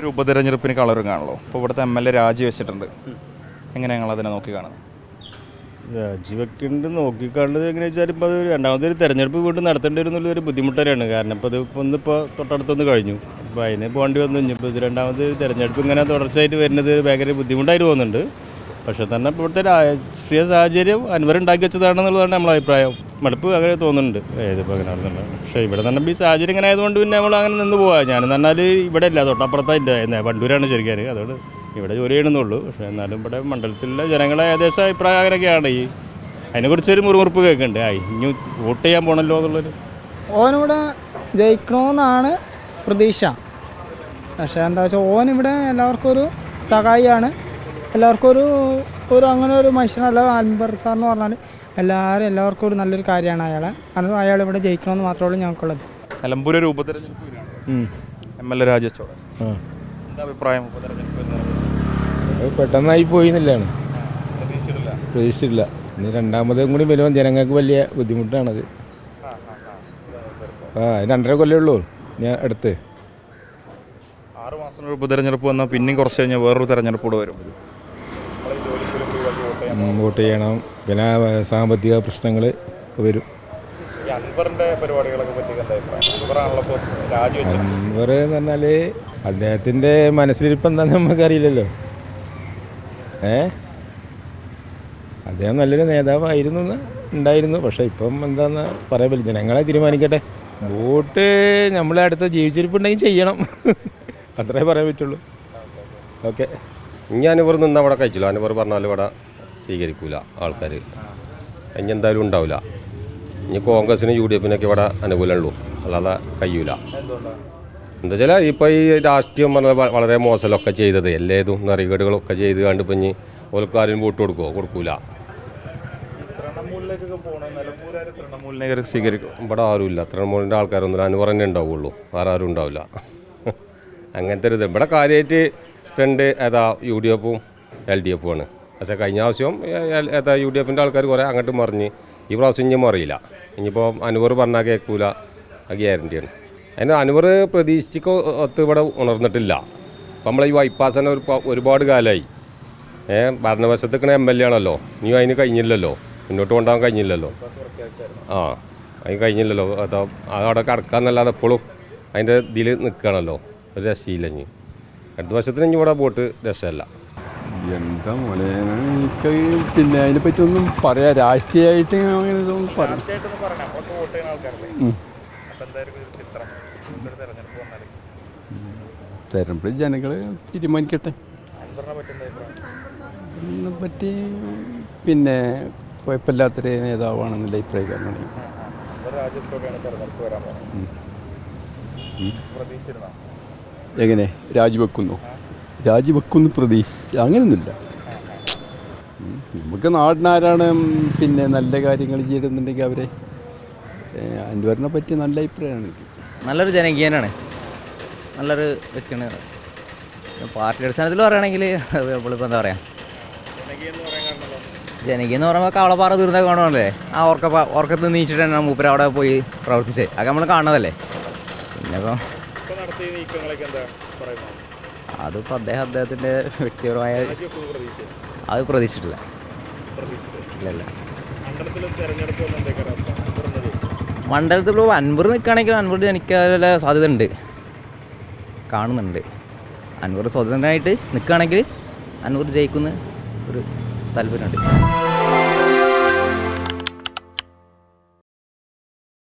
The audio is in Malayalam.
ഒരു ഉപതെരഞ്ഞെടുപ്പിന് കളറുകയാണല്ലോ. അപ്പോൾ ഇവിടുത്തെ MLA രാജിവെച്ചിട്ടുണ്ട്. എങ്ങനെ ഞങ്ങൾ അതിനെ നോക്കി കാണുന്നത്? രാജിവെക്കുന്നുണ്ട് നോക്കിക്കാണുന്നത് എങ്ങനെയാണെന്ന് വെച്ചാൽ ഇപ്പോൾ അത് രണ്ടാമതൊരു തെരഞ്ഞെടുപ്പ് വീണ്ടും നടത്തേണ്ടി വരുന്നുള്ളൊരു ബുദ്ധിമുട്ട് തന്നെയാണ്. കാരണം ഇപ്പോൾ ഇത് ഒന്നിപ്പോൾ തൊട്ടടുത്തൊന്ന് കഴിഞ്ഞു, അപ്പോൾ അതിന് പോകേണ്ടി വന്നു. ഇനിയിപ്പോൾ ഇത് രണ്ടാമത് തെരഞ്ഞെടുപ്പ് ഇങ്ങനെ തുടർച്ചയായിട്ട് വരുന്നത് ഭയങ്കര ബുദ്ധിമുട്ടായിട്ട് പോകുന്നുണ്ട്. പക്ഷേ തന്നെ ഇവിടുത്തെ രാഷ്ട്രീയ സാഹചര്യം അൻവർ ഉണ്ടാക്കി വെച്ചതാണെന്നുള്ളതാണ് നമ്മളെ അഭിപ്രായം. മടുപ്പ് അങ്ങനെ തോന്നുന്നുണ്ട് ഏതിപ്പോൾ അങ്ങനെ ആണെന്നുള്ളത്. പക്ഷേ ഇവിടെ തന്നെ ഈ സാഹചര്യം ഇങ്ങനെ ആയതുകൊണ്ട് പിന്നെ നമ്മൾ അങ്ങനെ നിന്ന് പോകാം. ഞാനെന്ന് പറഞ്ഞാൽ ഇവിടെ ഇല്ല, തൊട്ടപ്പുറത്തായിട്ട് വണ്ടൂരാണ് ശരിക്കാൻ. അതുകൊണ്ട് ഇവിടെ ജോലി ചെയ്യണമെന്നുള്ളൂ. പക്ഷേ എന്നാലും ഇവിടെ മണ്ഡലത്തിലെ ജനങ്ങളെ ഏകദേശം അഭിപ്രായം അങ്ങനെയൊക്കെയാണ്. അതിനെക്കുറിച്ചൊരു മുറിമുറുപ്പ് കേൾക്കുന്നുണ്ട്. ഇനി വോട്ട് ചെയ്യാൻ പോകണമല്ലോ എന്നുള്ളൊരു. ഓനിവിടെ ജയിക്കണമെന്നാണ് പ്രതീക്ഷ. പക്ഷേ എന്താ വെച്ചാൽ ഓനിവിടെ എല്ലാവർക്കും ഒരു സഹായിയാണ്, എല്ലാവർക്കും ഒരു അങ്ങനെ ഒരു മനുഷ്യനല്ല. അൻവർ സാർ എന്ന് പറഞ്ഞാൽ എല്ലാവർക്കും ഒരു നല്ലൊരു കാര്യമാണ് അയാളെ. അത് അയാൾ ഇവിടെ ജയിക്കണമെന്ന് മാത്രമേ ഉള്ളൂ ഞങ്ങൾക്കുള്ളത്. നിലമ്പൂർ ഒരു ഉപതെരഞ്ഞെടുപ്പ് MLA രാജിവെച്ചോടെ എന്താ അഭിപ്രായം? പെട്ടെന്നായി പോയിന്നില്ലാണ്, പ്രതീക്ഷിച്ചിട്ടില്ല. ഇനി രണ്ടാമതും കൂടി വരുമ്പോൾ ജനങ്ങൾക്ക് വലിയ ബുദ്ധിമുട്ടാണത്. 2.5 കൊല്ലമേ ഉള്ളൂ ഞാൻ അടുത്ത്. 6 മാസം ഉപതെരഞ്ഞെടുപ്പ് വന്നാൽ പിന്നെയും കുറച്ച് കഴിഞ്ഞാൽ വേറൊരു തെരഞ്ഞെടുപ്പ് കൂടെ വരും. വോട്ട് ചെയ്യണം, പിന്നെ സാമ്പത്തിക പ്രശ്നങ്ങൾ വരും. അൻവർ എന്ന് പറഞ്ഞാൽ അദ്ദേഹത്തിൻ്റെ മനസ്സിലിരിപ്പം എന്താണെന്ന് നമുക്കറിയില്ലല്ലോ. അദ്ദേഹം നല്ലൊരു നേതാവായിരുന്നു ഉണ്ടായിരുന്നു. പക്ഷേ ഇപ്പം എന്താണെന്ന് പറയാൻ പറ്റില്ല. ജനങ്ങളെ തീരുമാനിക്കട്ടെ. വോട്ട് നമ്മളെ അടുത്ത് ജീവിച്ചിരിപ്പുണ്ടെങ്കിൽ ചെയ്യണം, അത്രേ പറയാൻ പറ്റുള്ളൂ. ഓക്കെ. ഇനി അൻവർ നിന്നാൽ അവിടെ കഴിച്ചില്ല. അൻവർ പറഞ്ഞാലും ഇവിടെ സ്വീകരിക്കൂല ആൾക്കാർ. ഇനി എന്തായാലും ഉണ്ടാവില്ല. ഇനി കോൺഗ്രസിനും UDF ഇവിടെ അനുകൂലമുള്ളൂ, അല്ലാതെ കഴിയൂല. എന്താ വെച്ചാൽ ഇപ്പോൾ ഈ രാഷ്ട്രീയം പറഞ്ഞാൽ വളരെ മോശമൊക്കെ ചെയ്തത് എല്ലാതും നെറികേടുകളൊക്കെ ചെയ്ത് കണ്ട് ഇപ്പം ഇനി ഓൽക്കാരും വോട്ട് കൊടുക്കൂല. ഇവിടെ ആരുമില്ല. തൃണമൂലിൻ്റെ ആൾക്കാരൊന്നും അൻവർ തന്നെ ഉണ്ടാവുള്ളൂ, വേറെ ആരും ഉണ്ടാവില്ല. അങ്ങനത്തെ ഒരു ഇത് ഇവിടെ കാര്യമായിട്ട് സ്റ്റണ്ട് UDF-ഉം LDF-ഉം ആണ്. പക്ഷേ കഴിഞ്ഞ പ്രാവശ്യം UDF-ൻ്റെ ആൾക്കാർ കുറേ അങ്ങോട്ട് മറിഞ്ഞ് ഈ പ്രാവശ്യം ഇനിയും അറിയില്ല. ഇനിയിപ്പോൾ അൻവർ പറഞ്ഞാൽ കേൾക്കൂല, അത് ഗ്യാരണ്ടിയാണ്. അതിന് അൻവർ പ്രതീക്ഷിച്ച് ഒത്ത് ഇവിടെ ഉണർന്നിട്ടില്ല. അപ്പം നമ്മൾ ഈ ബൈപ്പാസ് തന്നെ ഒരുപാട് കാലമായി. ഭരണവശത്തേക്കണ MLA ആണല്ലോ. ഇനിയും അതിന് കഴിഞ്ഞില്ലല്ലോ, മുന്നോട്ട് കൊണ്ടുപോകാൻ കഴിഞ്ഞില്ലല്ലോ. അതിന് കഴിഞ്ഞില്ലല്ലോ. അവിടെ കടക്കാന്നല്ലാതെ എപ്പോഴും അതിൻ്റെ ഇതിൽ നിൽക്കുകയാണല്ലോ. ഒരു രക്ഷയില്ല. ഇനി അടുത്ത വർഷത്തിന് ഇനി ഇവിടെ വോട്ട് രക്ഷമല്ല. എന്താ മോനെ, എനിക്ക് പിന്നെ അതിനെ പറ്റിയൊന്നും പറയാം. രാഷ്ട്രീയമായിട്ട് അങ്ങനെ പറയാം. തെരഞ്ഞെടുപ്പ് ജനങ്ങൾ തീരുമാനിക്കട്ടെ. അതിനെപ്പറ്റി പിന്നെ കുഴപ്പമില്ലാത്തൊരു നേതാവാണെന്നുള്ള അഭിപ്രായക്കാരനാണ്. എങ്ങനെ രാജിവെക്കുന്നു പ്രതീക്ഷ അങ്ങനെയൊന്നുമില്ല. നമുക്ക് നാടിനാരാണ് പിന്നെ നല്ല കാര്യങ്ങൾ ചെയ്യുന്നുണ്ടെങ്കിൽ അവരെ അൻവറിനെ പറ്റി നല്ല അഭിപ്രായമാണ് എനിക്ക്. നല്ലൊരു ജനകീയനാണ്, നല്ലൊരു വ്യക്തിയാണ്. പാർട്ടി അടിസ്ഥാനത്തിൽ പറയുകയാണെങ്കിൽ നമ്മളിപ്പോൾ എന്താ പറയുക, ജനകീയം എന്ന് പറയുമ്പോൾ കവളപ്പാറ ദുരിതം കാണുമല്ലേ. ആ ഓർക്കത്ത് നീച്ചിട്ടാണ് മൂപ്പര് അവിടെ പോയി പ്രവർത്തിച്ചത്. അതൊക്കെ നമ്മൾ കാണുന്നതല്ലേ. പിന്നെ ഇപ്പം അതിപ്പോൾ അദ്ദേഹത്തിൻ്റെ വ്യക്തിപരമായ അത് പ്രതീക്ഷിച്ചിട്ടില്ല. ഇല്ല. മണ്ഡലത്തിൽ അൻവർ നിൽക്കുകയാണെങ്കിൽ അൻവർ ജനിക്കാനുള്ള സാധ്യത ഉണ്ട്, കാണുന്നുണ്ട്. അൻവർ സ്വതന്ത്രനായിട്ട് നിൽക്കുകയാണെങ്കിൽ അൻവർ ജയിക്കുന്ന ഒരു താല്പര്യമുണ്ട്.